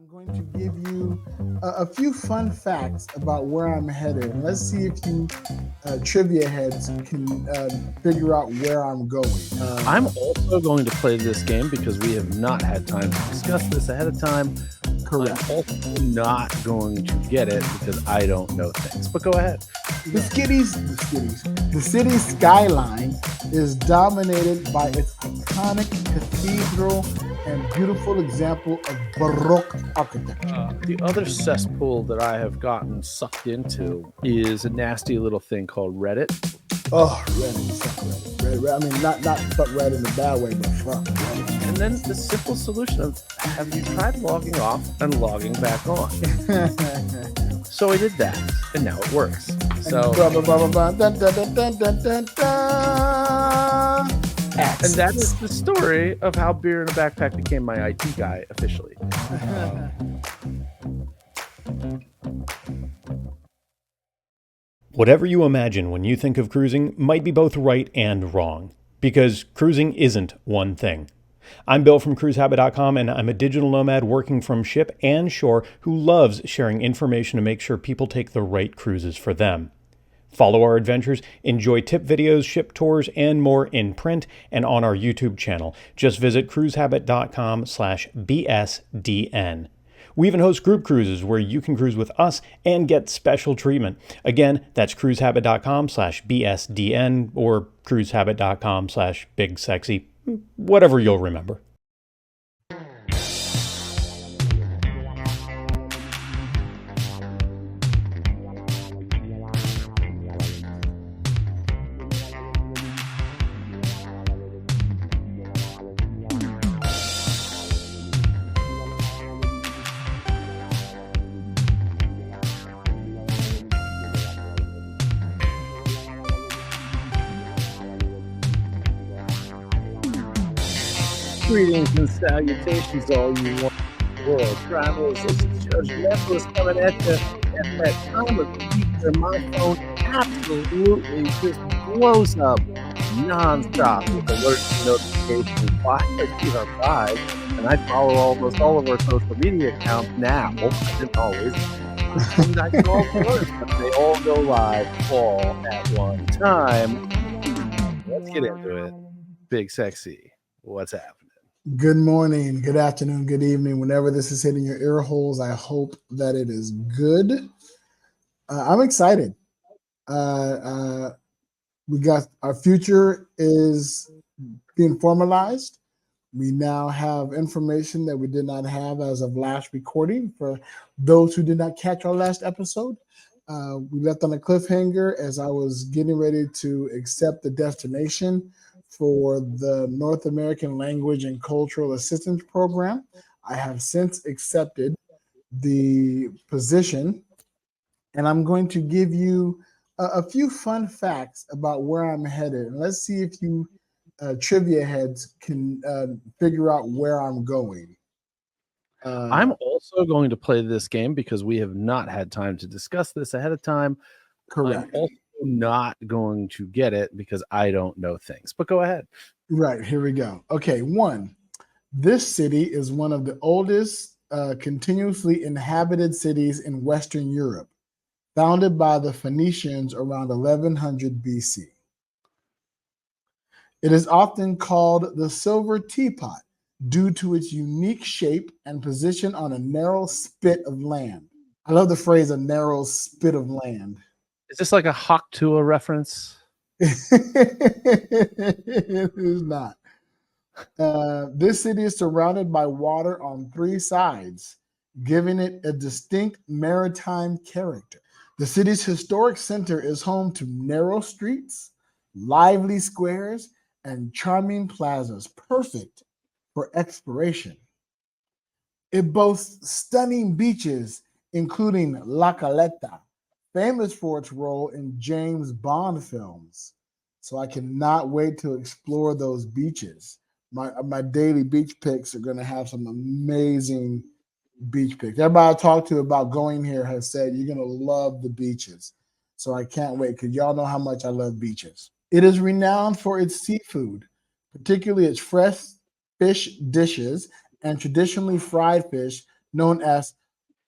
I'm going to give you a few fun facts about where I'm headed. And let's see if you trivia heads can figure out where I'm going. I'm also going to play this game because we have not had time to discuss this ahead of time. Correct. I'm also not going to get it because I don't know things. But go ahead. The city skyline is dominated by its iconic cathedral and beautiful example of Baroque architecture. The other cesspool that I have gotten sucked into is a nasty little thing called Reddit. Oh, Reddit, fuck Reddit. I mean, not fuck Reddit in a bad way, but fuck Reddit. And then the simple solution of, have you tried logging off and logging back on? So I did that, and now it works. So, and that is the story of how beer in a backpack became my IT guy officially. Whatever you imagine when you think of cruising might be both right and wrong, because cruising isn't one thing. I'm Bill from cruisehabit.com, and I'm a digital nomad working from ship and shore who loves sharing information to make sure people take the right cruises for them. Follow our adventures, enjoy tip videos, ship tours, and more in print and on our YouTube channel. Just visit cruisehabit.com/BSDN. We even host group cruises where you can cruise with us and get special treatment. Again, that's cruisehabit.com/BSDN or cruisehabit.com/bigsexy, whatever you'll remember. Greetings and salutations, all you want world travelers. This is Judge Nicholas coming at you at that time of the week where my phone absolutely just blows up nonstop with alerts and notifications. Why I see our live, and I follow almost all of our social media accounts now. I didn't always. And I can all alerts, but they all go live all at one time. Let's get into it. Big Sexy, what's happening? Good morning, good afternoon, good evening. Whenever this is hitting your ear holes, I hope that it is good. I'm excited. We got our future is being formalized. We now have information that we did not have as of last recording. For those who did not catch our last episode, we left on a cliffhanger as I was getting ready to accept the destination for the North American Language and Cultural Assistance Program. I have since accepted the position, and I'm going to give you a few fun facts about where I'm headed. And let's see if you trivia heads can figure out where I'm going. I'm also going to play this game because we have not had time to discuss this ahead of time. Correct. I'm also not going to get it because I don't know things. But go ahead. Right, here we go. Okay, one, this city is one of the oldest continuously inhabited cities in Western Europe, founded by the Phoenicians around 1100 BC. It is often called the Silver Teapot due to its unique shape and position on a narrow spit of land. I love the phrase, a narrow spit of land. Is this like a Hawk Tuah reference? It is not. This city is surrounded by water on three sides, giving it a distinct maritime character. The city's historic center is home to narrow streets, lively squares, and charming plazas, perfect for exploration. It boasts stunning beaches, including La Caleta, famous for its role in James Bond films. So I cannot wait to explore those beaches. My daily beach picks are going to have some amazing beach picks. Everybody I talked to about going here has said you're going to love the beaches. So I can't wait because y'all know how much I love beaches. It is renowned for its seafood, particularly its fresh fish dishes and traditionally fried fish known as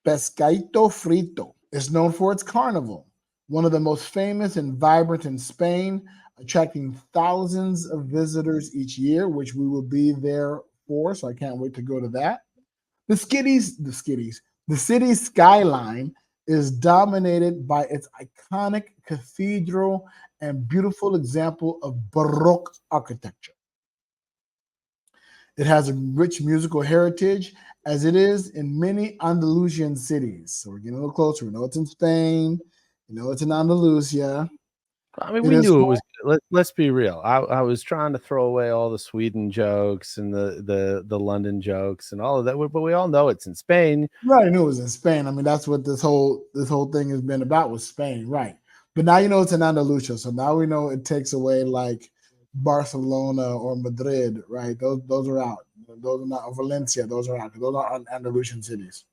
Pescadito Frito, is known for its carnival, one of the most famous and vibrant in Spain, attracting thousands of visitors each year, which we will be there for. So I can't wait to go to that. The city's skyline is dominated by its iconic cathedral and beautiful example of Baroque architecture. It has a rich musical heritage, as it is in many Andalusian cities. So we're getting a little closer. We know it's in Spain. We know it's in Andalusia. I mean, It we is knew it home. was. Let's be real. I was trying to throw away all the Sweden jokes and the London jokes and all of that, but we all know it's in Spain. You already knew it was in Spain. I mean, that's what this whole thing has been about, was Spain, right? But now you know it's in Andalusia. So now we know it takes away like Barcelona or Madrid, right? Those are out. Those are not, Valencia. Those are out. Those are Andalusian cities.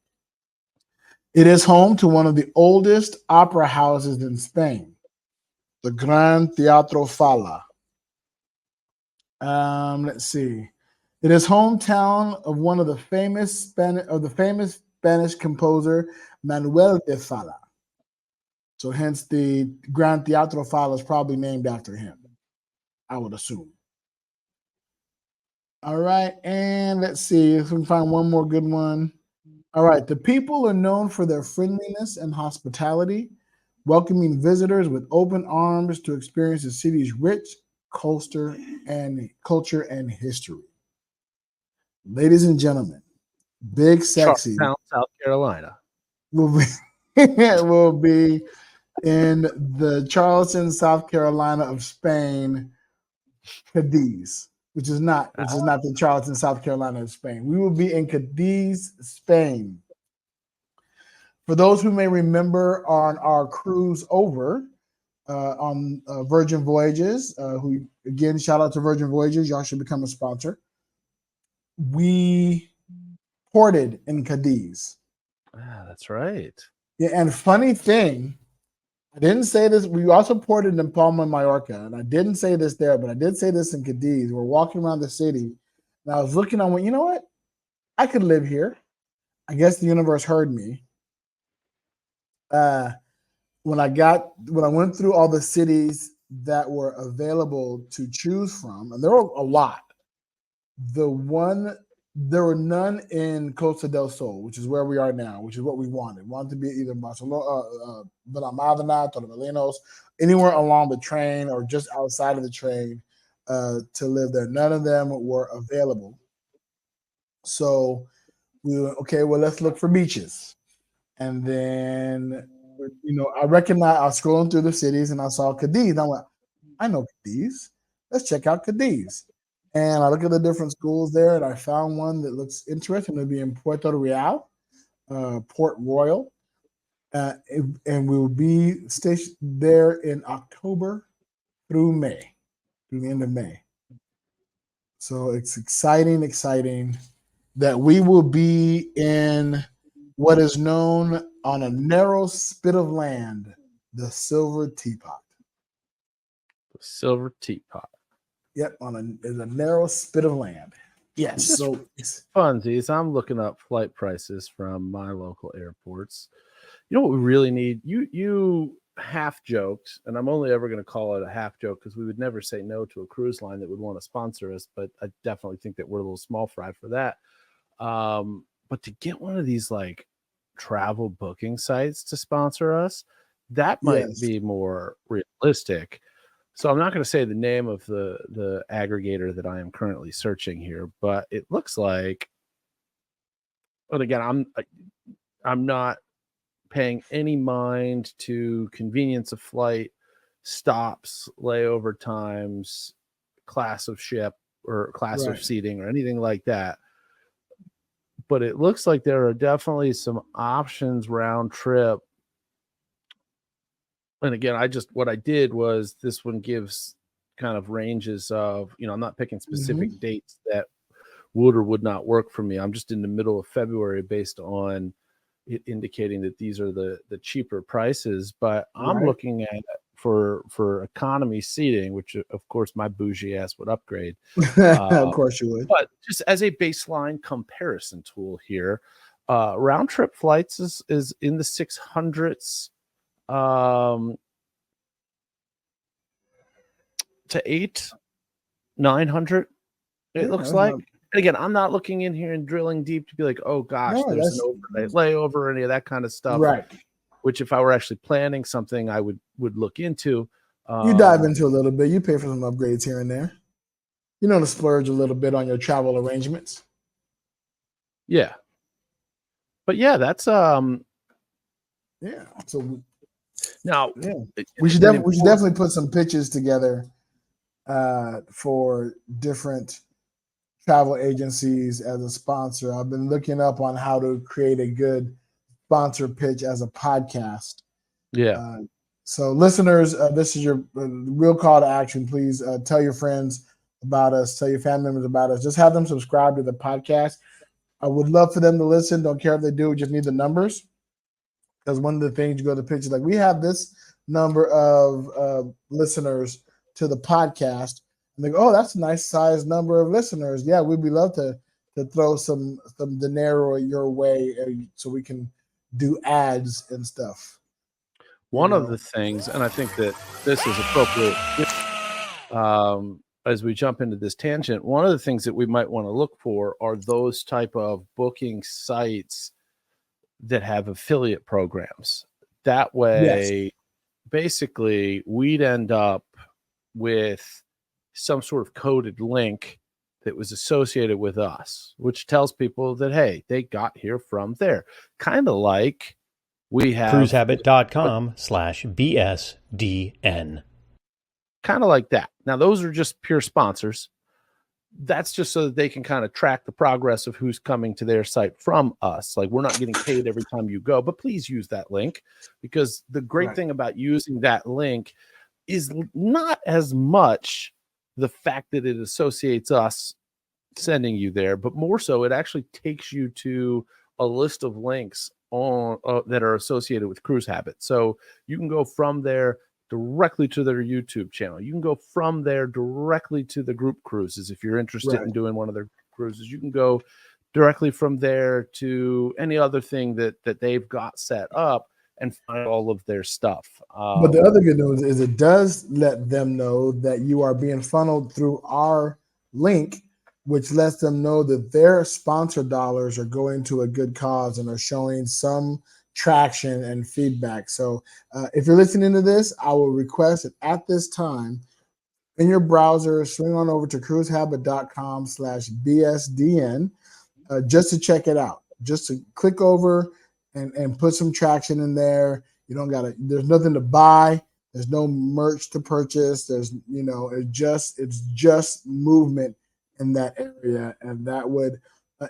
It is home to one of the oldest opera houses in Spain, the Gran Teatro Falla. Let's see. It is hometown of one of the famous Spanish composer Manuel de Falla. So hence the Gran Teatro Falla is probably named after him, I would assume. All right, and let's see if we can find one more good one. All right, the people are known for their friendliness and hospitality, welcoming visitors with open arms to experience the city's rich culture and history. Ladies and gentlemen, Big Sexy Charlestown, South Carolina. will be in the Charleston, South Carolina of Spain, Cadiz, which is not the Charleston, South Carolina of Spain. We will be in Cadiz, Spain. For those who may remember on our cruise over on Virgin Voyages, who again, shout out to Virgin Voyages, y'all should become a sponsor. We ported in Cadiz. Ah, that's right. Yeah, and funny thing, I didn't say this. We also ported in Palma, Mallorca, and I didn't say this there, but I did say this in Cadiz. We're walking around the city, and I was looking. I went, you know what? I could live here. I guess the universe heard me. When I went through all the cities that were available to choose from, and there were a lot. There were none in Costa del Sol, which is where we are now, which is what we wanted. We wanted to be either Barcelona, Benalmádena, Torremolinos, anywhere along the train or just outside of the train to live there. None of them were available. So we went, okay, well, let's look for beaches. And then, I was scrolling through the cities and I saw Cadiz. I went, I know Cadiz. Let's check out Cadiz. And I look at the different schools there, and I found one that looks interesting. It'll be in Puerto Real, Port Royal, and we will be stationed there in October through May, through the end of May. So it's exciting that we will be in what is known on a narrow spit of land, the Silver Teapot. The Silver Teapot. Yep, is a narrow spit of land. Yes. Just so funsies. I'm looking up flight prices from my local airports. You know what we really need? You half joked, and I'm only ever going to call it a half joke because we would never say no to a cruise line that would want to sponsor us. But I definitely think that we're a little small fry for that. But to get one of these like travel booking sites to sponsor us, that might be more realistic. So I'm not going to say the name of the aggregator that I am currently searching here, but it looks like, and again, I'm not paying any mind to convenience of flight, stops, layover times, class of ship or class of seating or anything like that. But it looks like there are definitely some options round trip. And again, what I did was this one gives kind of ranges of, I'm not picking specific dates that would or would not work for me. I'm just in the middle of February based on it indicating that these are the cheaper prices. But I'm looking at for economy seating, which of course my bougie ass would upgrade. Of course you would. But just as a baseline comparison tool here, Round trip flights is in the 600s to 900. It looks that's like. not- And again, I'm not looking in here and drilling deep to be like, oh gosh, no, there's an that's overnight layover or any of that kind of stuff. right. Which, if I were actually planning something, I would look into. You dive into a little bit. You pay for some upgrades here and there. You know, to splurge a little bit on your travel arrangements. Yeah. But yeah, that's Yeah. So now yeah, we should definitely put some pitches together for different travel agencies as a sponsor. I've been looking up on how to create a good sponsor pitch as a podcast. Yeah. So listeners, this is your real call to action. Please tell your friends about us, tell your family members about us. Just have them subscribe to the podcast. I would love for them to listen. Don't care if they do. We just need the numbers. Because one of the things you go to pitch is like, we have this number of listeners to the podcast. And they go, oh, that's a nice size number of listeners. Yeah, we'd be love to throw some dinero your way so we can do ads and stuff. One of the things, and I think that this is appropriate as we jump into this tangent, one of the things that we might want to look for are those type of booking sites that have affiliate programs. That way, basically, we'd end up with some sort of coded link that was associated with us, which tells people that, hey, they got here from there. Kind of like we have cruisehabit.com/BSDN. Kind of like that. Now, those are just pure sponsors. That's just so that they can kind of track the progress of who's coming to their site from us. Like, we're not getting paid every time you go, but please use that link, because the great thing about using that link is not as much the fact that it associates us sending you there, but more so it actually takes you to a list of links on that are associated with Cruise Habit. So you can go from there directly to their YouTube channel. You can go from there directly to the group cruises. If you're interested in doing one of their cruises, you can go directly from there to any other thing that they've got set up and find all of their stuff. But the other good news is it does let them know that you are being funneled through our link, which lets them know that their sponsor dollars are going to a good cause and are showing some traction and feedback. So if you're listening to this, I will request that at this time in your browser, swing on over to cruisehabit.com/BSDN just to check it out, just to click over and put some traction in there. You don't gotta, there's nothing to buy. There's no merch to purchase. There's, it's just movement in that area. And that would,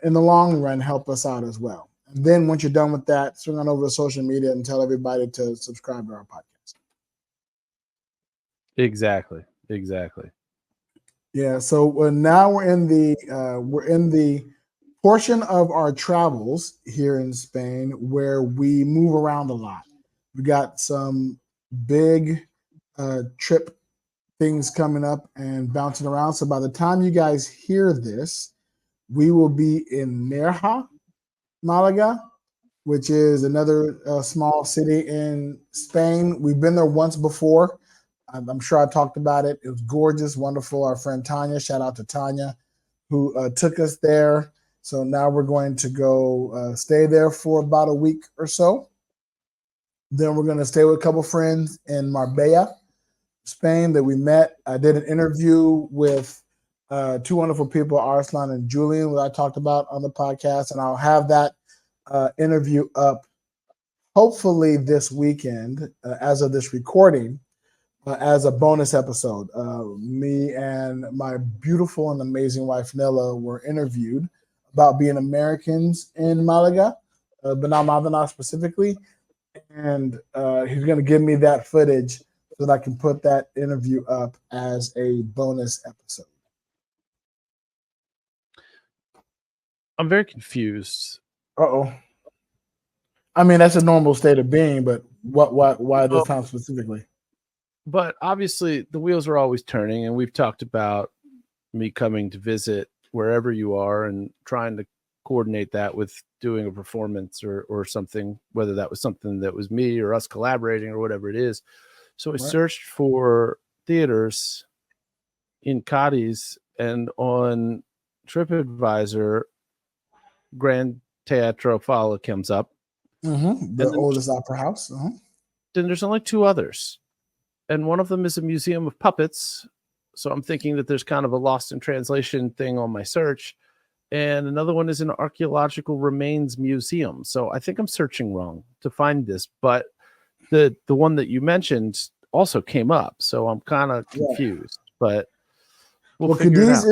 in the long run, help us out as well. And then once you're done with that, swing on over to social media and tell everybody to subscribe to our podcast. Exactly. Yeah. So now we're in the portion of our travels here in Spain where we move around a lot. We got some big trip things coming up and bouncing around. So by the time you guys hear this, we will be in Nerja, Malaga, which is another small city in Spain. We've been there once before. I'm sure I talked about it. It was gorgeous, wonderful. Our friend Tanya, shout out to Tanya, who took us there. So now we're going to go stay there for about a week or so. Then we're going to stay with a couple friends in Marbella, Spain, that we met. I did an interview with two wonderful people, Arslan and Julian, that I talked about on the podcast. And I'll have that interview up hopefully this weekend as of this recording as a bonus episode. Me and my beautiful and amazing wife, Nella, were interviewed about being Americans in Malaga, Benalmádena specifically. And he's going to give me that footage so that I can put that interview up as a bonus episode. I'm very confused. Uh-oh. I mean, that's a normal state of being, but why this time specifically? But obviously the wheels are always turning, and we've talked about me coming to visit wherever you are and trying to coordinate that with doing a performance or something, whether that was something that was me or us collaborating or whatever it is. So I searched for theaters in Cadiz, and on TripAdvisor, Grand Teatro Fala comes up. The oldest opera house. Then there's only 2 others, and one of them is a museum of puppets. So I'm thinking that there's kind of a lost in translation thing on my search. And another one is an archaeological remains museum. So I think I'm searching wrong to find this, but the one that you mentioned also came up. So I'm kind of confused, but we'll figure it out.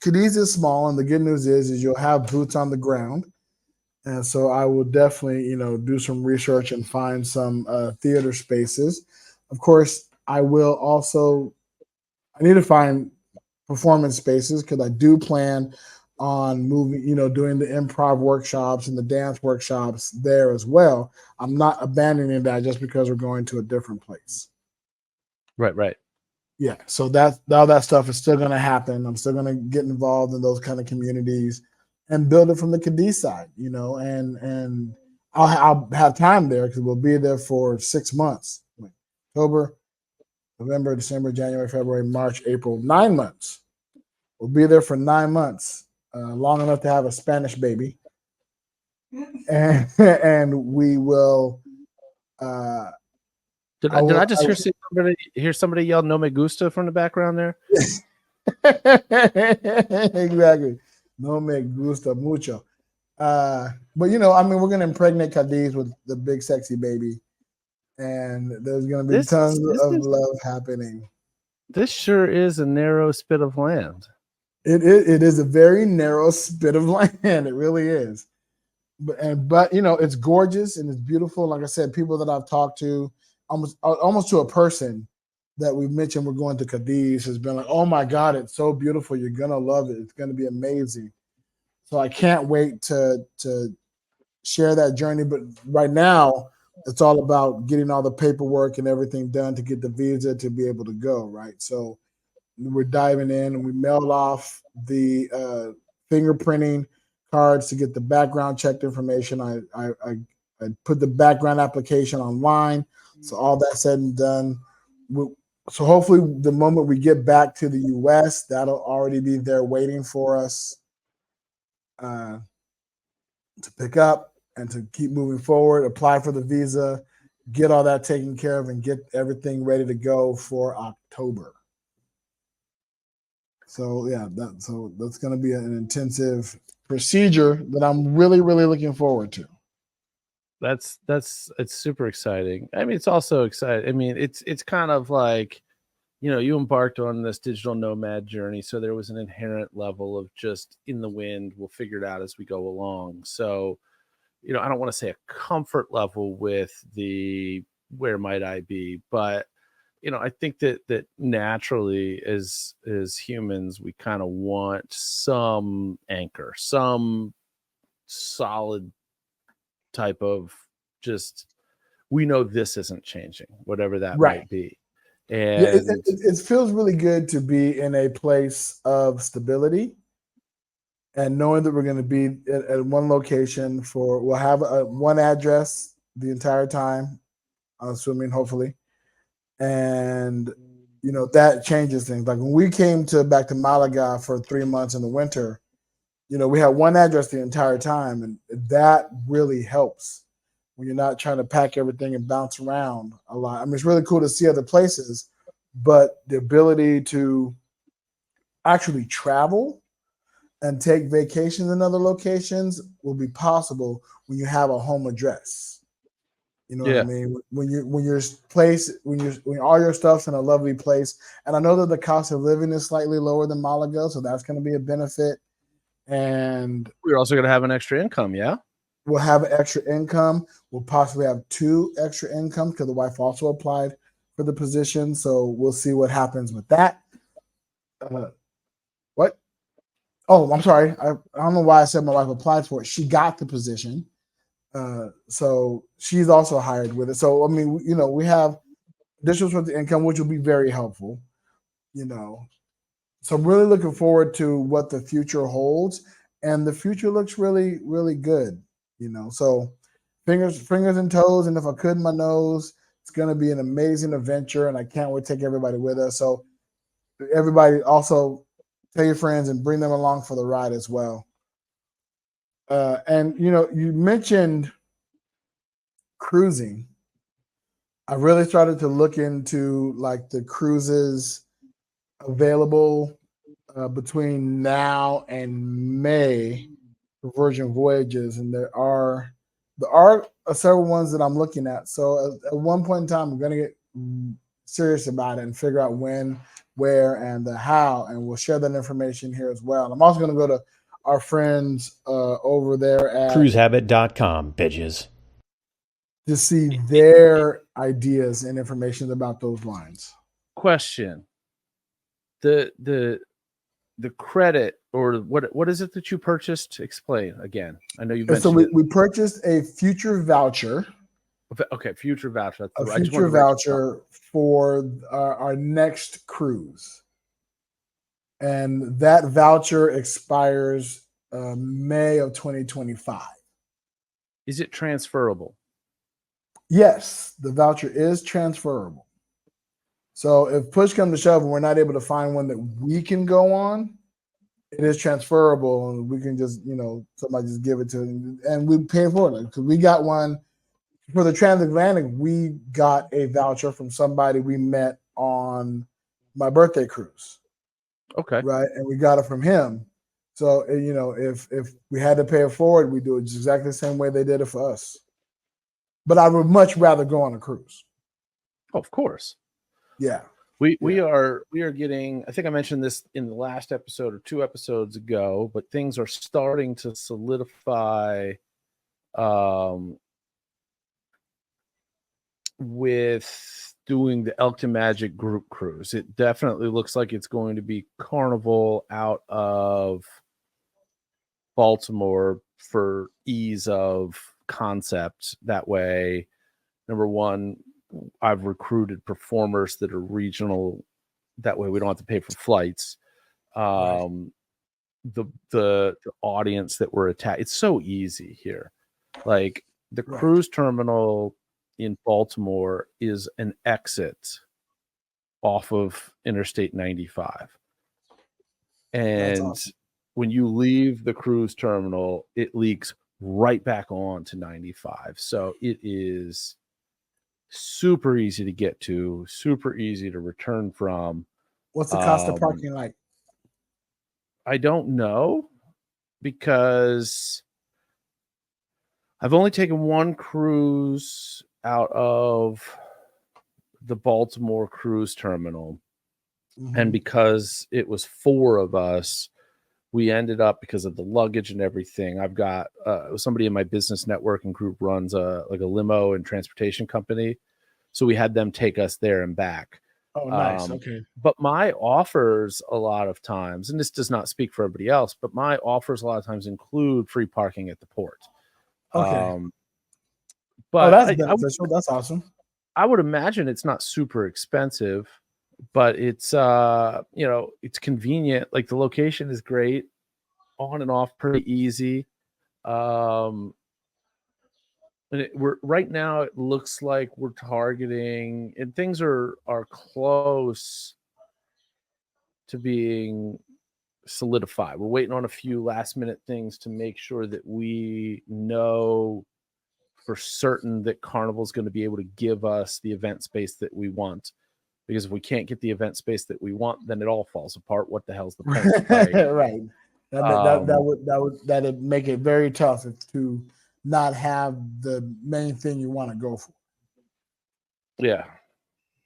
Cadiz is small, and the good news is you'll have boots on the ground. And so I will definitely, do some research and find some theater spaces. Of course, I need to find performance spaces because I do plan on moving, doing the improv workshops and the dance workshops there as well. I'm not abandoning that just because we're going to a different place. Right. Yeah. So all that stuff is still going to happen. I'm still going to get involved in those kind of communities and build it from the Cadiz side, and I'll have time there because we'll be there for 6 months, October, November, December, January, February, March, April, 9 months. We'll be there for 9 months. Long enough to have a Spanish baby, and we will. Did I just hear somebody yell "No me gusta" from the background there? Exactly, no me gusta mucho. But we're going to impregnate Cadiz with the big sexy baby, and there's going to be tons of love happening. This sure is a narrow spit of land. It is a very narrow spit of land. It really is. But it's gorgeous and it's beautiful. Like I said, people that I've talked to, almost to a person that we've mentioned we're going to Cadiz has been like, oh my God, it's so beautiful. You're gonna love it. It's gonna be amazing. So I can't wait to share that journey. But right now, it's all about getting all the paperwork and everything done to get the visa to be able to go. Right. So we're diving in, and we mailed off the fingerprinting cards to get the background check information. I put the background application online. So all that said and done. So hopefully the moment we get back to the U.S., that'll already be there waiting for us to pick up and to keep moving forward, apply for the visa, get all that taken care of, and get everything ready to go for October. So that's going to be an intensive procedure that I'm really, really looking forward to. It's super exciting. I mean, it's also exciting. I mean, it's kind of like, you embarked on this digital nomad journey, so there was an inherent level of just in the wind. We'll figure it out as we go along. So, I don't want to say a comfort level with the where might I be, but I think that naturally as humans, we kind of want some anchor, some solid type of just, we know this isn't changing, whatever that might be. And it feels really good to be in a place of stability and knowing that we're going to be at one location we'll have one address the entire time, I'm assuming, hopefully. And, that changes things. Like when we came back to Malaga for 3 months in the winter, we had one address the entire time. And that really helps when you're not trying to pack everything and bounce around a lot. I mean, it's really cool to see other places, but the ability to actually travel and take vacations in other locations will be possible when you have a home address. You know what I mean? When all your stuff's in a lovely place. And I know that the cost of living is slightly lower than Malaga, so that's going to be a benefit. And we're also going to have an extra income, yeah? We'll have an extra income. We'll possibly have 2 extra incomes because the wife also applied for the position. So we'll see what happens with that. What? Oh, I'm sorry. I don't know why I said my wife applied for it. She got the position. So she's also hired with it. So, I mean, we have additional source of income, which will be very helpful, So I'm really looking forward to what the future holds. and the future looks really, really good. So fingers and toes, and if I could, my nose. It's going to be an amazing adventure, and I can't wait to take everybody with us. So everybody also tell your friends and bring them along for the ride as well. And you mentioned cruising. I really started to look into like the cruises available between now and May for Virgin Voyages, and there are several ones that I'm looking at. So at one point in time, I'm going to get serious about it and figure out when, where, and the how, and we'll share that information here as well. And I'm also going to go to our friends over there at cruisehabit.com, bitches. to see their ideas and information about those lines. Question: the credit, or what is it that you purchased? Explain again. I know you mentioned. So we purchased a future voucher. Okay, future voucher. A future voucher for our next cruise, and that voucher expires May of 2025. Is it transferable? Yes, the voucher is transferable. So if push comes to shove and we're not able to find one that we can go on, it is transferable, and we can just, somebody just give it to them, and we pay for it. Because we got one for the transatlantic, we got a voucher from somebody we met on my birthday cruise. Okay. Right, and we got it from him. So if we had to pay it forward, we do it exactly the same way they did it for us. But I would much rather go on a cruise. Oh, of course. Yeah. We are getting, I think I mentioned this in the last episode or 2 episodes ago, but things are starting to solidify with doing the Elkton Magic group cruise. It definitely looks like it's going to be Carnival out of Baltimore for ease of concept. That way, number one, I've recruited performers that are regional. That way we don't have to pay for flights. Right. The audience that we're attacked, it's so easy here. Like the Right. cruise terminal in Baltimore is an exit off of Interstate 95. And awesome. when you leave the cruise terminal, it leaks right back on to 95. So it is super easy to get to, super easy to return from. What's the cost of parking like? I don't know, because I've only taken one cruise out of the Baltimore cruise terminal. Mm-hmm. And because it was 4 of us, we ended up, because of the luggage and everything, I've got somebody in my business networking group runs a limo and transportation company. So we had them take us there and back. Oh, nice. Okay. But my offers a lot of times, and this does not speak for everybody else, but my offers a lot of times include free parking at the port. Okay. But that's beneficial. That's awesome. I would imagine it's not super expensive, but it's it's convenient. Like the location is great, on and off pretty easy. And we're right now, it looks like we're targeting, and things are close to being solidified. We're waiting on a few last minute things to make sure that we know for certain that Carnival is going to be able to give us the event space that we want. Because if we can't get the event space that we want, then it all falls apart. What the hell's the point? Right. Right. That'd make it very tough to not have the main thing you want to go for. Yeah.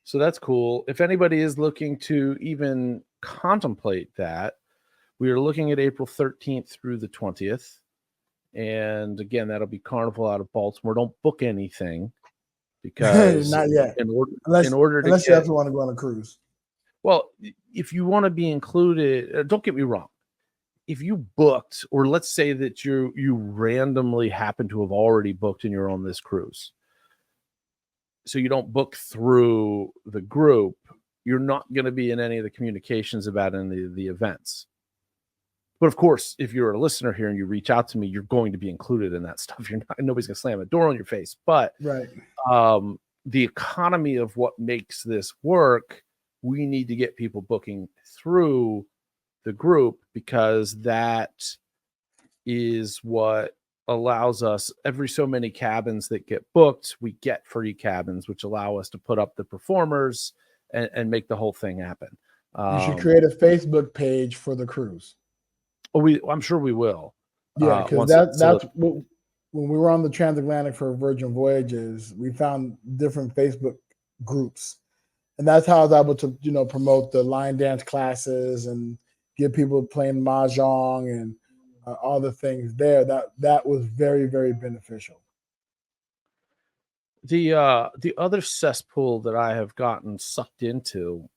So that's cool. If anybody is looking to even contemplate that, we are looking at April 13th through the 20th. And again, that'll be Carnival out of Baltimore. Don't book anything, because not yet. Unless you actually want to go on a cruise. Well, if you want to be included, don't get me wrong. If you booked, or let's say that you randomly happen to have already booked and you're on this cruise, so you don't book through the group, you're not going to be in any of the communications about any of the events. But of course, if you're a listener here and you reach out to me, you're going to be included in that stuff. Nobody's gonna slam a door on your face. But Right. The economy of what makes this work, we need to get people booking through the group, because that is what allows us, every so many cabins that get booked, we get free cabins, which allow us to put up the performers and make the whole thing happen. You should create a Facebook page for the cruise. I'm sure we will. Yeah, because that's when we were on the transatlantic for Virgin Voyages, we found different Facebook groups, and that's how I was able to, promote the line dance classes and get people playing mahjong and all the things there. That was very, very beneficial. The other cesspool that I have gotten sucked into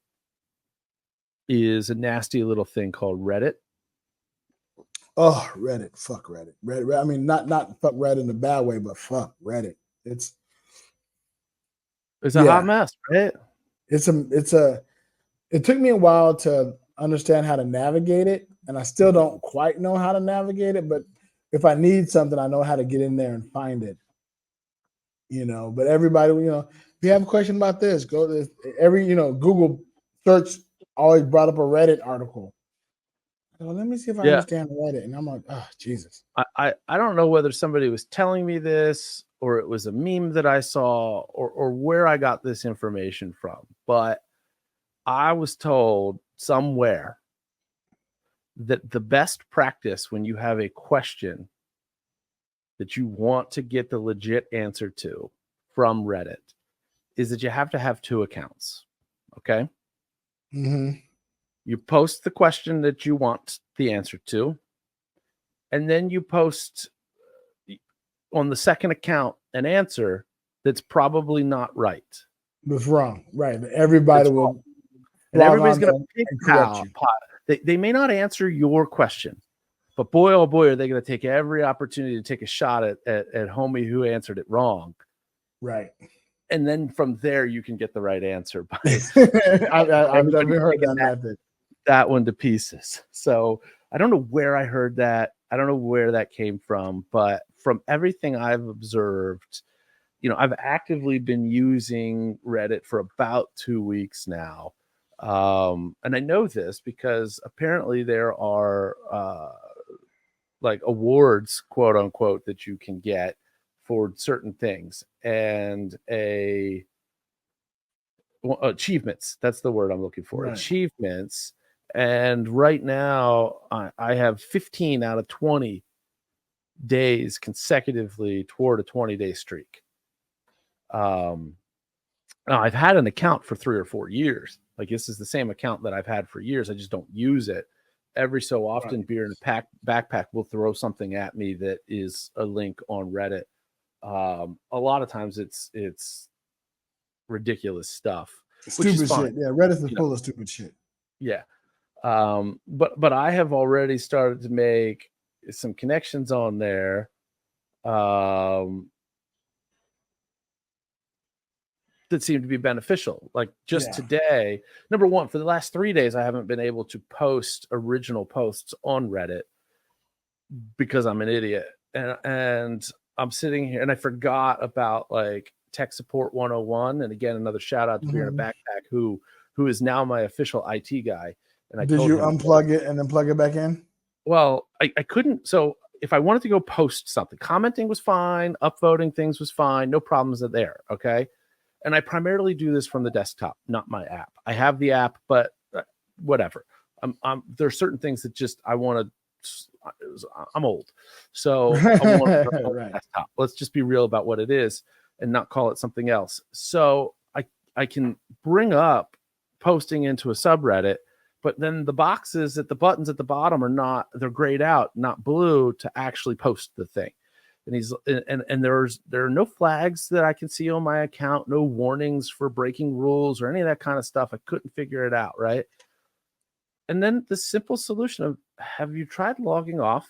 is a nasty little thing called Reddit. Oh, Reddit. Fuck Reddit. Reddit. I mean, not fuck Reddit in a bad way, but fuck Reddit. It's a hot mess, right? It took me a while to understand how to navigate it, and I still don't quite know how to navigate it, but if I need something, I know how to get in there and find it. But everybody, if you have a question about this, go to Google search always brought up a Reddit article. Well, let me see if I understand Reddit. And I'm like, oh, Jesus. I don't know whether somebody was telling me this or it was a meme that I saw or where I got this information from. But I was told somewhere that the best practice when you have a question that you want to get the legit answer to from Reddit is that you have to have 2 accounts. Okay? Mm-hmm. You post the question that you want the answer to, and then you post on the second account an answer that's probably not right. That's wrong. Right. Everybody will. And everybody's going to pick out. They may not answer your question, but boy, oh boy, are they going to take every opportunity to take a shot at homie who answered it wrong. Right. And then from there, you can get the right answer. I've never heard that method. That one to pieces. So I don't know where I heard that. I don't know where that came from, but from everything I've observed, I've actively been using Reddit for about 2 weeks now. And I know this because apparently there are like awards, quote unquote, that you can get for certain things, and achievements. That's the word I'm looking for. Right. Achievements. And right now I have 15 out of 20 days consecutively toward a 20-day streak. Now I've had an account for 3 or 4 years. Like, this is the same account that I've had for years. I just don't use it. Every so often, Beer in a Backpack will throw something at me that is a link on Reddit. A lot of times it's ridiculous stuff. Stupid shit. Yeah, Reddit is full of stupid shit. Yeah. But I have already started to make some connections on there. That seem to be beneficial. Like just today, number one, for the last 3 days, I haven't been able to post original posts on Reddit because I'm an idiot. And I'm sitting here and I forgot about like Tech Support 101. And again, another shout out to Beer in a Backpack, who is now my official IT guy. And I did you unplug it and then plug it back in? Well, I couldn't. So if I wanted to go post something, commenting was fine, upvoting things was fine, no problems there. Okay. And I primarily do this from the desktop, not my app. I have the app, but whatever. There are certain things that just I want to. I'm old, so I want to right. Desktop. Let's just be real about what it is and not call it something else. So I can bring up posting into a subreddit, but then the buttons at the bottom they're grayed out, not blue, to actually post the thing. And there are no flags that I can see on my account, no warnings for breaking rules or any of that kind of stuff. I couldn't figure it out, right? And then the simple solution of, have you tried logging off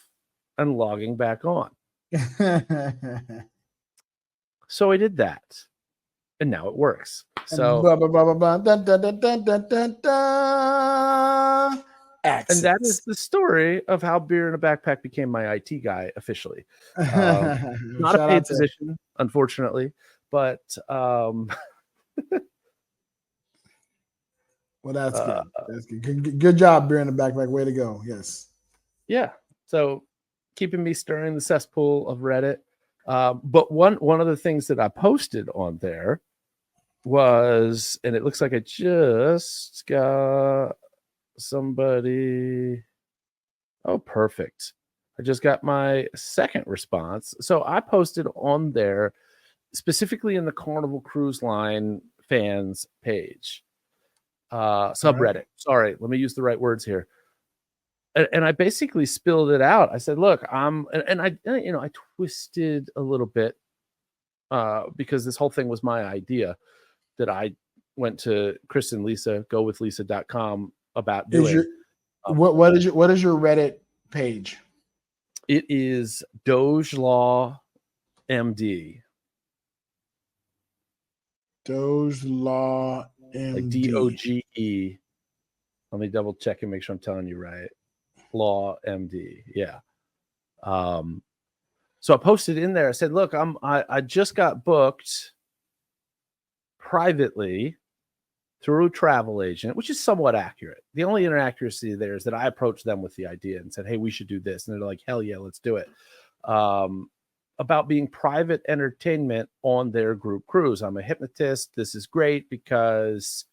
and logging back on? So I did that, and now it works. So action. And that is the story of how beer in a backpack became my IT guy officially. Not a Shout paid out to position, unfortunately, but well, that's uh, good. That's good. Good job, beer in the backpack. Way to go. Yes. yeah. So keeping me stirring the cesspool of Reddit. But one of the things that I posted on there was, and it looks like I just got somebody. Oh, perfect. I just got my second response. So I posted on there, specifically in the Carnival Cruise Line fans page, subreddit. Sorry, let me use the right words here. And I basically spilled it out. I said, look, I twisted a little bit because this whole thing was my idea that I went to Chris and Lisa, gowithlisa.com about doing. What is your Reddit page? It is Doge Law MD. Doge Law MD. Like DOGE. Let me double check and make sure I'm telling you right. Law MD. Yeah. So I posted in there. I said, look, I just got booked privately through a travel agent, which is somewhat accurate. The only inaccuracy there is that I approached them with the idea and said, hey, we should do this. And they're like, hell yeah, let's do it. About being private entertainment on their group cruise. I'm a hypnotist. This is great because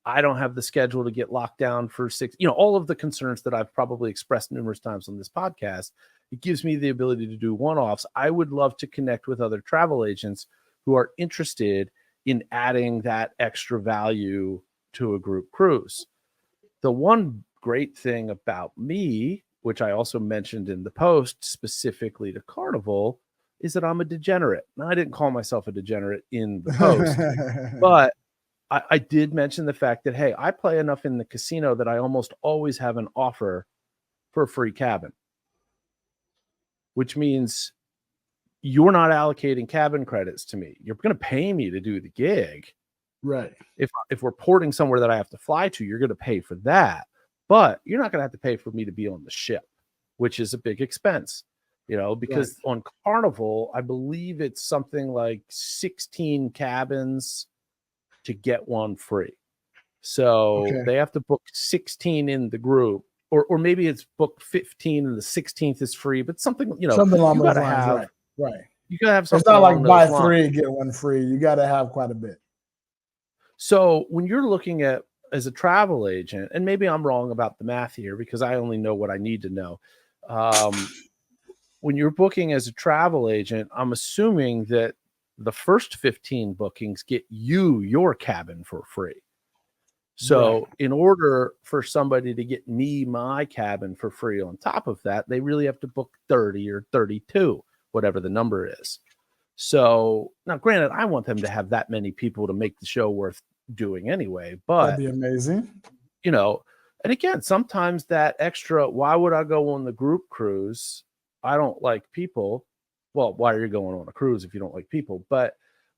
I don't have the schedule to get locked down for 6, all of the concerns that I've probably expressed numerous times on this podcast. It gives me the ability to do one-offs. I would love to connect with other travel agents who are interested in adding that extra value to a group cruise. The one great thing about me, which I also mentioned in the post specifically to Carnival, is that I'm a degenerate. Now, I didn't call myself a degenerate in the post, but I did mention the fact that, hey, I play enough in the casino that I almost always have an offer for a free cabin, which means you're not allocating cabin credits to me. You're going to pay me to do the gig. Right. If we're porting somewhere that I have to fly to, you're going to pay for that. But you're not going to have to pay for me to be on the ship, which is a big expense, because on Carnival, I believe it's something like 16 cabins to get one free. So they have to book 16 in the group, or maybe it's booked 15 and the 16th is free, but something, something along those lines, have, right. You gotta have something. It's not like buy 3 get 1 free. You got to have quite a bit. So when you're looking at as a travel agent, and maybe I'm wrong about the math here because I only know what I need to know. When you're booking as a travel agent, I'm assuming that the first 15 bookings get you your cabin for free. So in order for somebody to get me my cabin for free on top of that, they really have to book 30 or 32, whatever the number is. So now, granted, I want them to have that many people to make the show worth doing anyway, but that'd be amazing. And again, sometimes that extra, why would I go on the group cruise? I don't like people. Well, why are you going on a cruise if you don't like people? But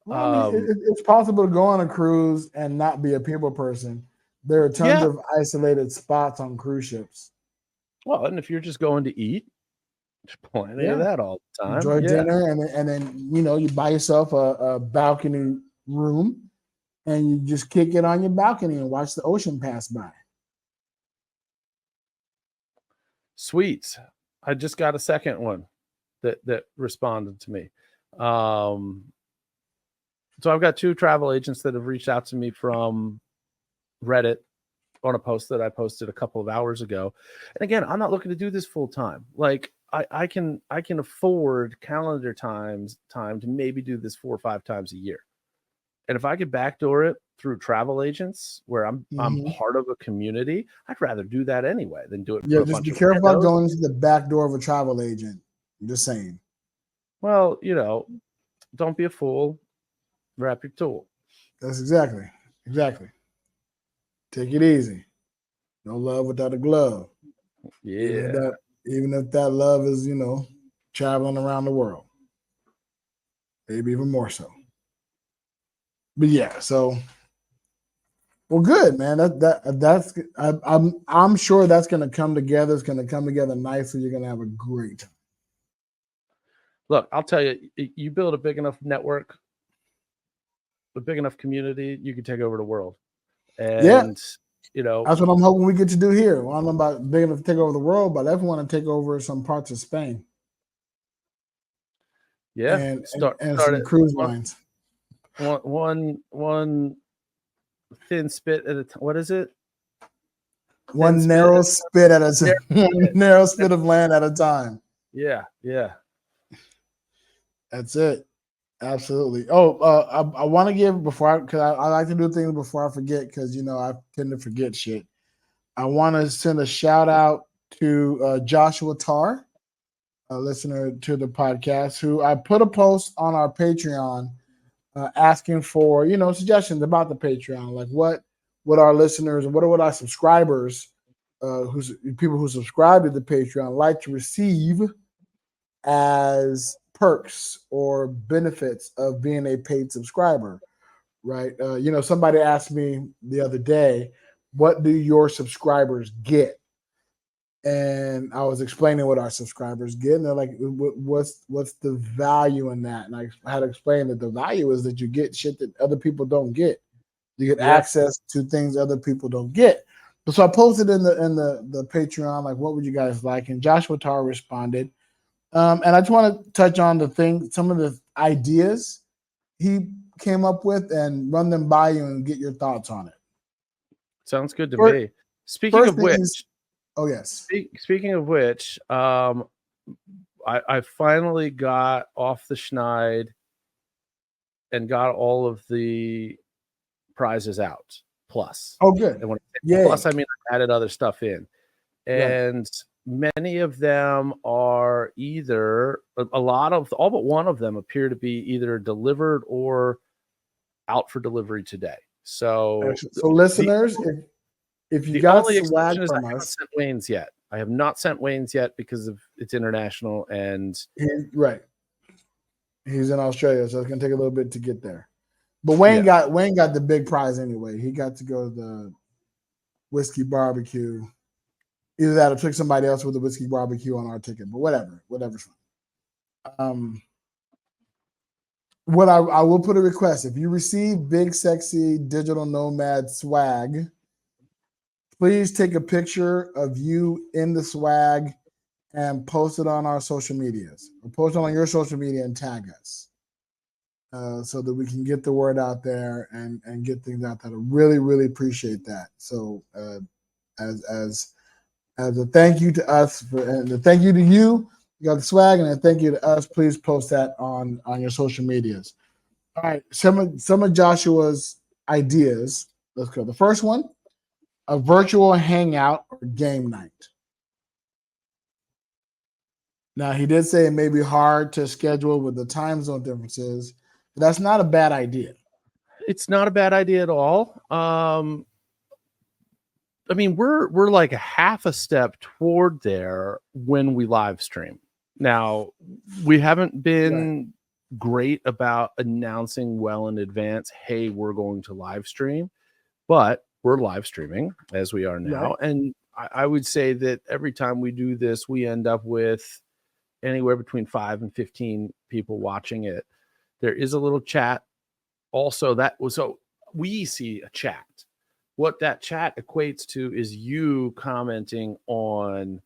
it's possible to go on a cruise and not be a people person. There are tons of isolated spots on cruise ships. Well, and if you're just going to eat, there's plenty of that all the time. Enjoy dinner, and then you buy yourself a balcony room, and you just kick it on your balcony and watch the ocean pass by. Sweet. I just got a second one that responded to me. So I've got 2 travel agents that have reached out to me from Reddit on a post that I posted a couple of hours ago. And again, I'm not looking to do this full time. Like I can afford calendar time to maybe do this 4 or 5 times a year. And if I could backdoor it through travel agents where I'm part of a community, I'd rather do that anyway than do it. Yeah, just be careful about going into the back door of a travel agent. I'm just saying. Well, don't be a fool. Wrap your tool. That's exactly. Take it easy. No love without a glove. Yeah. Even if that love is, traveling around the world. Maybe even more so. But yeah, so Well, good, man. I'm sure that's going to come together. It's going to come together nicely. You're going to have a great time. Look, I'll tell you, you build a big enough network, a big enough community, you can take over the world. And you know, that's what I'm hoping we get to do here. Well, I don't know about big enough to take over the world, but I definitely want to take over some parts of Spain. Yeah, and start some cruise lines. One thin spit at a time. What is it? One narrow spit at a time. Narrow spit of land at a time. Yeah. That's it. Absolutely. Oh, I want to give because I like to do things before I forget, because I tend to forget shit. I want to send a shout out to Joshua Tarr, a listener to the podcast, who I put a post on our Patreon asking for suggestions about the Patreon, like what our listeners and what our subscribers, people who subscribe to the Patreon, like to receive as perks or benefits of being a paid subscriber, right? Somebody asked me the other day, what do your subscribers get? And I was explaining what our subscribers get, and they're like, what's the value in that? And I had to explain that the value is that you get shit that other people don't get. You get access to things other people don't get. So I posted in the Patreon, like, what would you guys like? And Joshua Tarr responded. And I just want to touch on some of the ideas he came up with and run them by you and get your thoughts on it. Sounds good to me. Speaking of which, Speaking of which, I finally got off the schneid and got all of the prizes out. Plus, good. And plus, I mean, I added other stuff in, and many of them are either all but one of them appear to be either delivered or out for delivery today. So listeners, if you got swag from us, I haven't sent Wayne's yet. I have not sent Wayne's yet because it's international, and he's in Australia, so it's gonna take a little bit to get there. But Wayne got the big prize anyway. He got to go to the whiskey barbecue. Either that or took somebody else with the whiskey barbecue on our ticket, but whatever's fine. What I will put a request: if you receive Big Sexy Digital Nomad swag, please take a picture of you in the swag and post it on our social medias, or post it on your social media and tag us, so that we can get the word out there and get things out there. I really, really appreciate that. So as a thank you to us, and a thank you to you got the swag, and a thank you to us, please post that on your social medias. All right, some of Joshua's ideas. Let's go. The first one: a virtual hangout or game night. Now, he did say it may be hard to schedule with the time zone differences, but that's not a bad idea. It's not a bad idea at all. I mean, we're like a half a step toward there when we live stream. Now, we haven't been great about announcing well in advance, hey, we're going to live stream, but we're live streaming as we are now. And I would say that every time we do this, we end up with anywhere between 5 and 15 people watching it. There is a little chat. Also, so we see a chat. What that chat equates to is you commenting on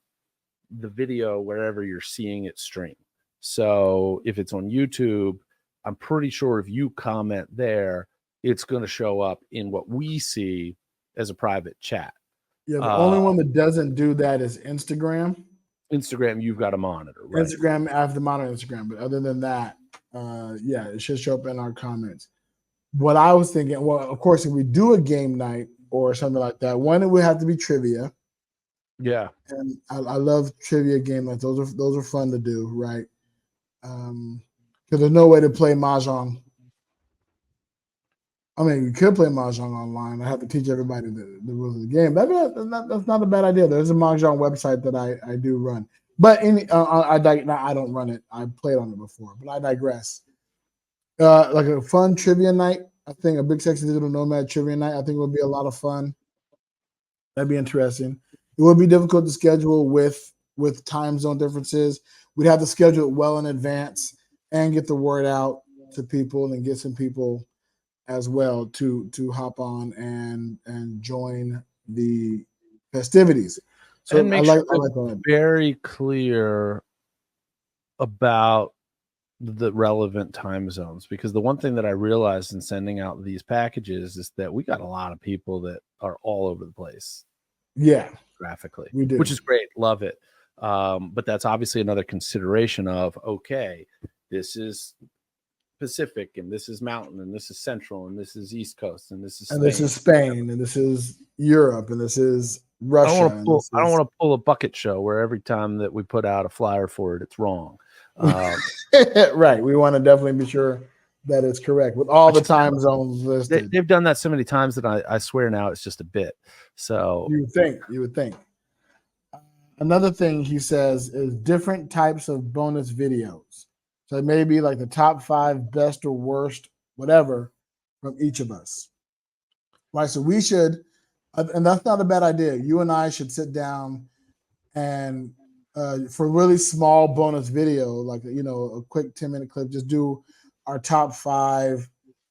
the video wherever you're seeing it stream. So if it's on YouTube, I'm pretty sure if you comment there, it's going to show up in what we see as a private chat. Yeah, the only one that doesn't do that is Instagram. Instagram, you've got to monitor, right? Instagram, I have to monitor Instagram. But other than that, it should show up in our comments. What I was thinking, well, of course, if we do a game night or something like that, one, it would have to be trivia. Yeah. And I love trivia game nights. Those are fun to do, right? Because there's no way to play Mahjong. I mean, you could play Mahjong online. I have to teach everybody the rules of the game. That's not a bad idea. There's a Mahjong website that I do run. But I don't run it. I played on it before, but I digress. Like a fun trivia night I think a Big Sexy Digital Nomad trivia night, I think would be a lot of fun. That'd be interesting. It would be difficult to schedule with time zone differences. We'd have to schedule it well in advance and get the word out to people and get some people as well to hop on and join the festivities. So And make sure I like we're that. very clear about the relevant time zones, because the one thing that I realized in sending out these packages is that we got a lot of people that are all over the place Yeah, graphically, we do. which is great. Love it. But that's obviously another consideration of, okay, this is Pacific and this is Mountain and this is Central and this is East Coast and this is And Spain. this is Spain and this is Europe and this is Russia. I don't want to pull a bucket show where every time that we put out a flyer for it, it's wrong. Right. We want to definitely be sure that it's correct with all the time zones listed. They've done that so many times that I swear now it's just a bit. So you would think. Another thing he says is different types of bonus videos. So it may be like the top 5 best or worst, whatever, from each of us. Right. So we should, and that's not a bad idea. You and I should sit down and for a really small bonus video, like, a quick 10-minute clip, just do our top 5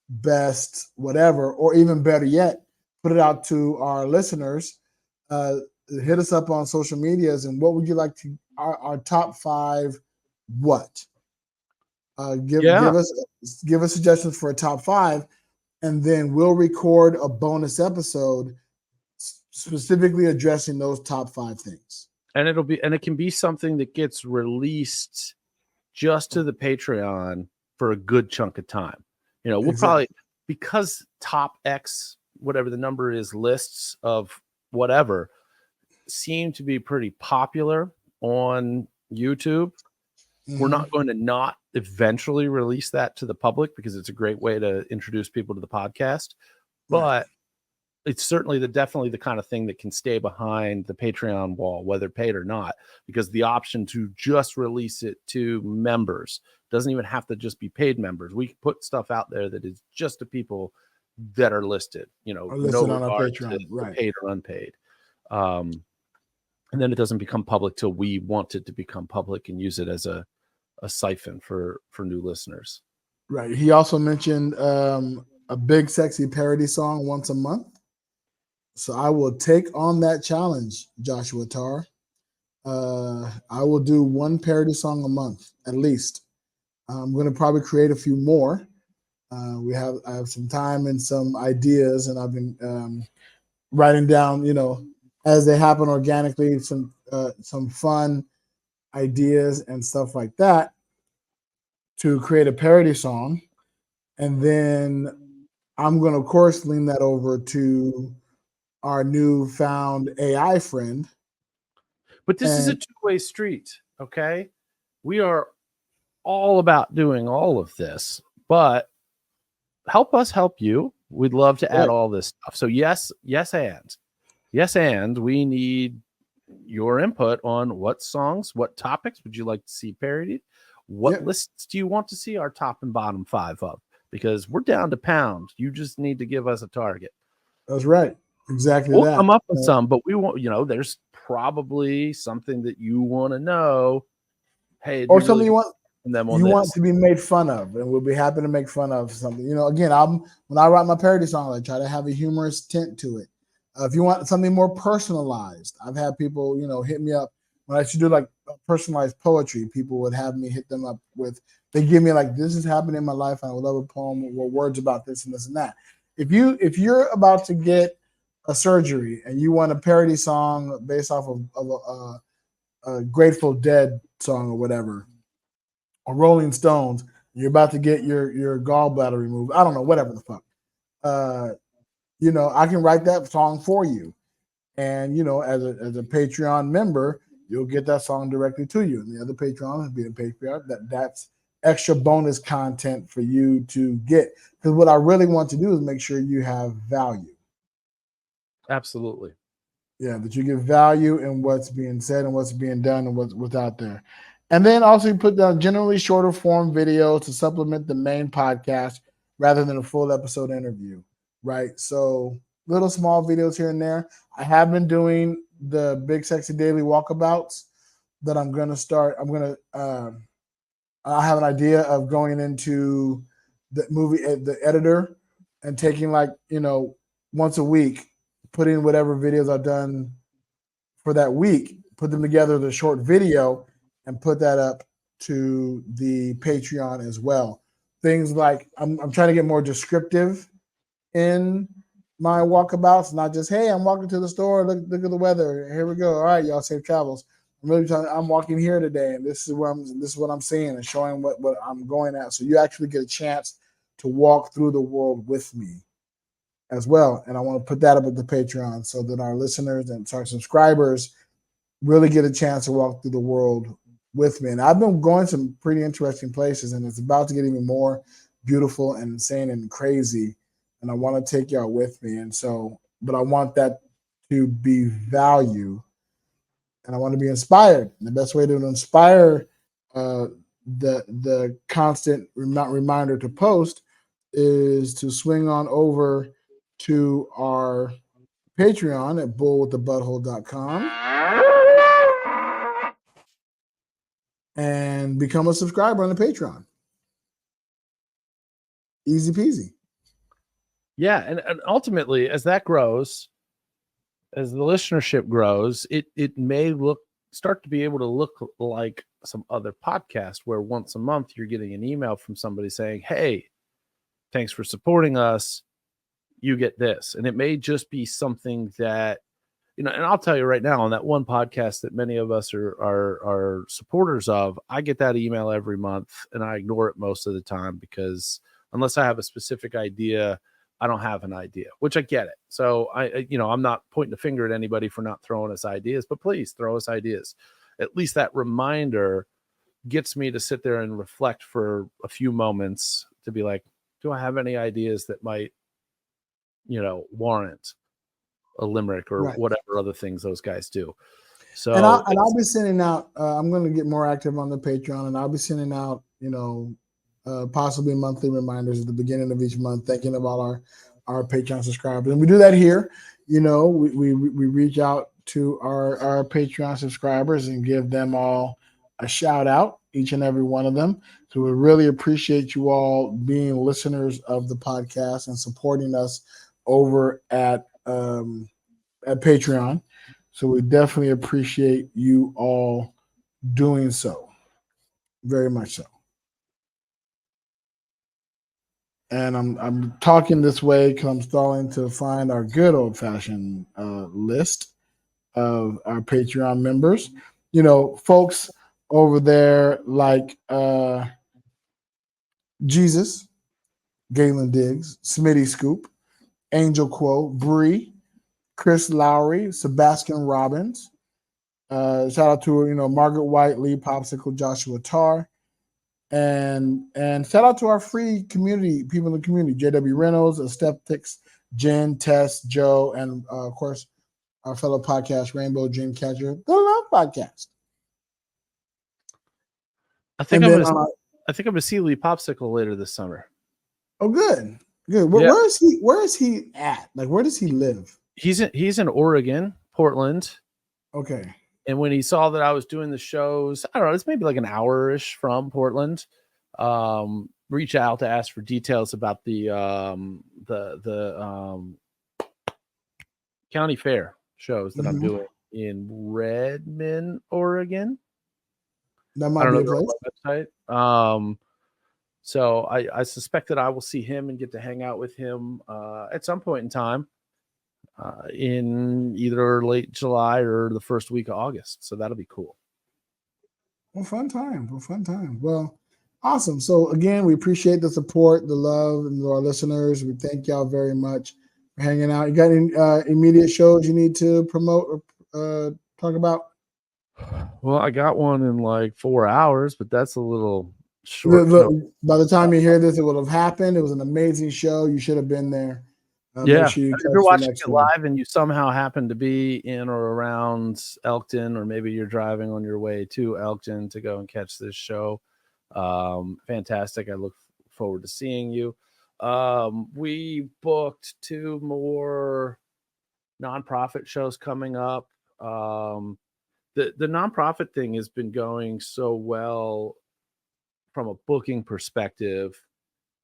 best, whatever, or even better yet, put it out to our listeners. Hit us up on social medias, and what would you like to our top 5 what? Give us suggestions for a top 5, and then we'll record a bonus episode specifically addressing those top 5 things. And it can be something that gets released just to the Patreon for a good chunk of time. We'll probably, because top X, whatever the number is, lists of whatever seem to be pretty popular on YouTube. Mm-hmm. We're not going to not eventually release that to the public because it's a great way to introduce people to the podcast. But it's certainly definitely the kind of thing that can stay behind the Patreon wall, whether paid or not, because the option to just release it to members doesn't even have to just be paid members. We can put stuff out there that is just to people that are listed, no on our Patreon, to paid or unpaid. And then it doesn't become public till we want it to become public and use it as a siphon for new listeners. Right. He also mentioned a Big Sexy parody song once a month. So I will take on that challenge, Joshua Tarr. I will do one parody song a month, at least. I'm going to probably create a few more. I have some time and some ideas, and I've been writing down, as they happen organically, some fun ideas and stuff like that to create a parody song. And then I'm going to, of course, lean that over to our newfound AI friend. But this is a two-way street, okay? We are all about doing all of this, but help us help you. We'd love to add all this stuff. So yes, and we need your input on what songs, what topics would you like to see parodied? What lists do you want to see our top and bottom 5 of? Because we're down to pound. You just need to give us a target. That's right. Exactly. We'll come up with some, but we want, there's probably something that you want to know. Hey, or something you want want to be made fun of, and we'll be happy to make fun of something. Again, when I write my parody song, I try to have a humorous tint to it. If you want something more personalized, I've had people, hit me up when I should do like personalized poetry. People would have me hit them up with, they give me like, this is happening in my life. I would love a poem or words about this and this and that. If you're about to get a surgery and you want a parody song based off of a Grateful Dead song or whatever, or Rolling Stones, you're about to get your gallbladder removed. I don't know, whatever the fuck. I can write that song for you. And, as a Patreon member, you'll get that song directly to you. And the other Patreons, being Patreon, that's extra bonus content for you to get. Because what I really want to do is make sure you have value. Absolutely. Yeah, that you get value in what's being said and what's being done and what's out there. And then also you put down generally shorter form videos to supplement the main podcast rather than a full episode interview, right? So little small videos here and there. I have been doing the Big Sexy Daily walkabouts that I'm going to start. I have an idea of going into the movie, the editor, and taking once a week, putting whatever videos I've done for that week, put them together as a short video, and put that up to the Patreon as well. Things like I'm trying to get more descriptive in my walkabouts, not just, hey, I'm walking to the store, look at the weather. Here we go. All right, y'all, safe travels. I'm walking here today, and this is what I'm seeing, and showing what I'm going at. So you actually get a chance to walk through the world with me as well. And I want to put that up at the Patreon so that our listeners and our subscribers really get a chance to walk through the world with me. And I've been going some pretty interesting places, and it's about to get even more beautiful and insane and crazy. And I want to take y'all with me. And so, but I want that to be value, and I want to be inspired. And the best way to inspire the constant reminder to post is to swing on over to our Patreon at bullwiththebutthole.com and become a subscriber on the Patreon. Easy peasy. Yeah, and ultimately, as that grows, as the listenership grows, it may start to be able to look like some other podcast where once a month you're getting an email from somebody saying, hey, thanks for supporting us. You get this. And it may just be something that, and I'll tell you right now, on that one podcast that many of us are supporters of, I get that email every month and I ignore it most of the time because unless I have a specific idea, I don't have an idea, which I get it. So I'm not pointing a finger at anybody for not throwing us ideas, but please throw us ideas. At least that reminder gets me to sit there and reflect for a few moments to be like, do I have any ideas that might, warrant a limerick or whatever other things those guys do. So, and I'll be sending out, I'm going to get more active on the Patreon, and I'll be sending out, possibly monthly reminders at the beginning of each month, thinking about our Patreon subscribers. And we do that here. We reach out to our Patreon subscribers and give them all a shout out, each and every one of them. So we really appreciate you all being listeners of the podcast and supporting us over at Patreon. So we definitely appreciate you all doing so. Very much so. And I'm talking this way because I'm stalling to find our good old fashioned list of our Patreon members. Folks over there like Jesus, Galen Diggs, Smitty Scoop, Angel Quo, Bree, Chris Lowry, Sebastian Robbins. Shout out to Margaret White, Lee Popsicle, Joshua Tarr. And shout out to our free community, people in the community, JW Reynolds, Skeptics, Jen, Tess, Joe, and of course, our fellow podcast, Rainbow Dreamcatcher, the Love Podcast. I think I'm gonna see Lee Popsicle later this summer. Oh, good. Where is he at? Like, where does he live? He's in Oregon, Portland. Okay. And when he saw that I was doing the shows, I don't know, it's maybe like an hour-ish from Portland. Reach out to ask for details about the county fair shows that I'm doing in Redmond, Oregon. That might be a place. Website. So I suspect that I will see him and get to hang out with him at some point in time. In either late July or the first week of August. So that'll be cool. Well, fun time. Well, awesome. So again, we appreciate the support, the love, and our listeners. We thank y'all very much for hanging out. You got any immediate shows you need to promote or talk about? Well, I got one in like 4 hours, but that's a little short. By the time you hear this, it will have happened. It was an amazing show. You should have been there. If you're watching it live and you somehow happen to be in or around Elkton, or maybe you're driving on your way to Elkton to go and catch this show, fantastic. I look forward to seeing you. We booked 2 more nonprofit shows coming up. The nonprofit thing has been going so well from a booking perspective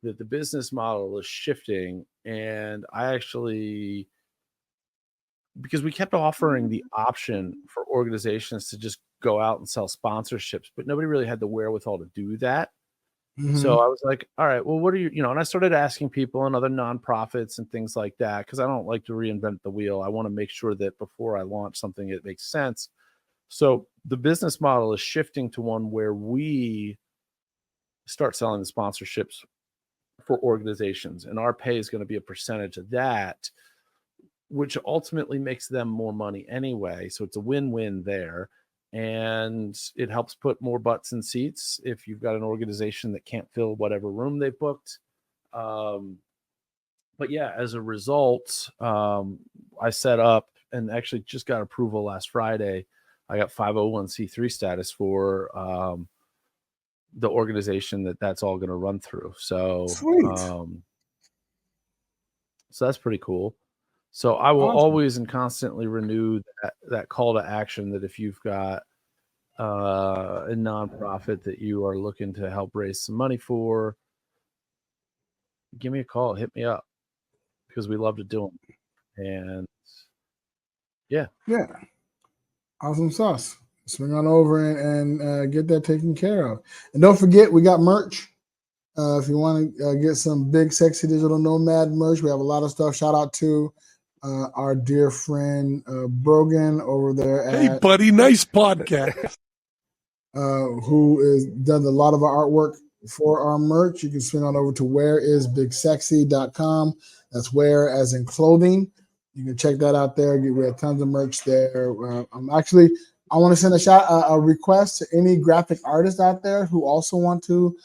that the business model is shifting. And I actually, because we kept offering the option for organizations to just go out and sell sponsorships, but nobody really had the wherewithal to do that. So I was like, all right, well, what are you, and I started asking people and other nonprofits and things like that, because I don't like to reinvent the wheel. I want to make sure that before I launch something, it makes sense. So the business model is shifting to one where we start selling the sponsorships for organizations, and our pay is going to be a percentage of that, which ultimately makes them more money anyway. So it's a win-win there. And it helps put more butts in seats if you've got an organization that can't fill whatever room they've booked. But yeah, as a result, I set up and actually just got approval last Friday. I got 501c3 status for the organization that's all going to run through. So, so that's pretty cool. So I will always and constantly renew that call to action, that if you've got a nonprofit that you are looking to help raise some money for, give me a call, hit me up, because we love to do them. And yeah. Awesome sauce. Swing on over and get that taken care of. And don't forget, we got merch. If you want to get some Big Sexy Digital Nomad merch, we have a lot of stuff. Shout out to our dear friend Brogan over there. Hey, buddy, nice podcast. Who has done a lot of our artwork for our merch. You can swing on over to whereisbigsexy.com. That's where as in clothing. You can check that out there. We have tons of merch there. I want to send a request to any graphic artists out there who also want to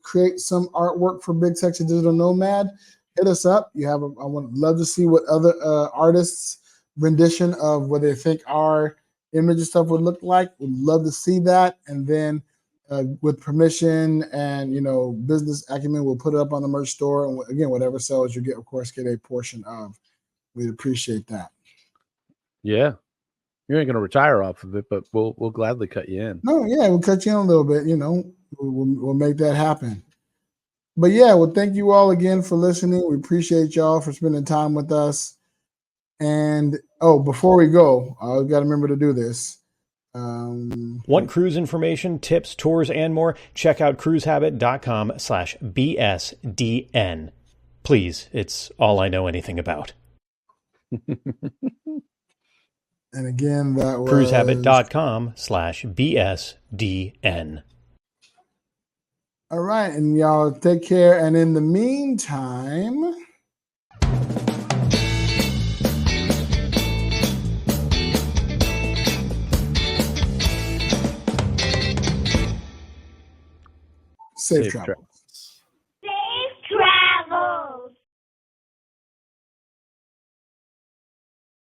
create some artwork for Big Sexy Digital Nomad. Hit us up. I would love to see what other artists' rendition of what they think our image and stuff would look like. Would love to see that. And then with permission and business acumen, we'll put it up on the merch store. And again, whatever sells, you get, of course, get a portion of. We'd appreciate that. Yeah. You ain't going to retire off of it, but we'll gladly cut you in. No, yeah, we'll cut you in a little bit. We'll make that happen. But yeah, well, thank you all again for listening. We appreciate y'all for spending time with us. And before we go, I've got to remember to do this. Want cruise information, tips, tours, and more? Check out cruisehabit.com/BSDN. Please, it's all I know anything about. And again, that was cruisehabit.com/BSDN. All right, and y'all take care. And in the meantime, safe travel.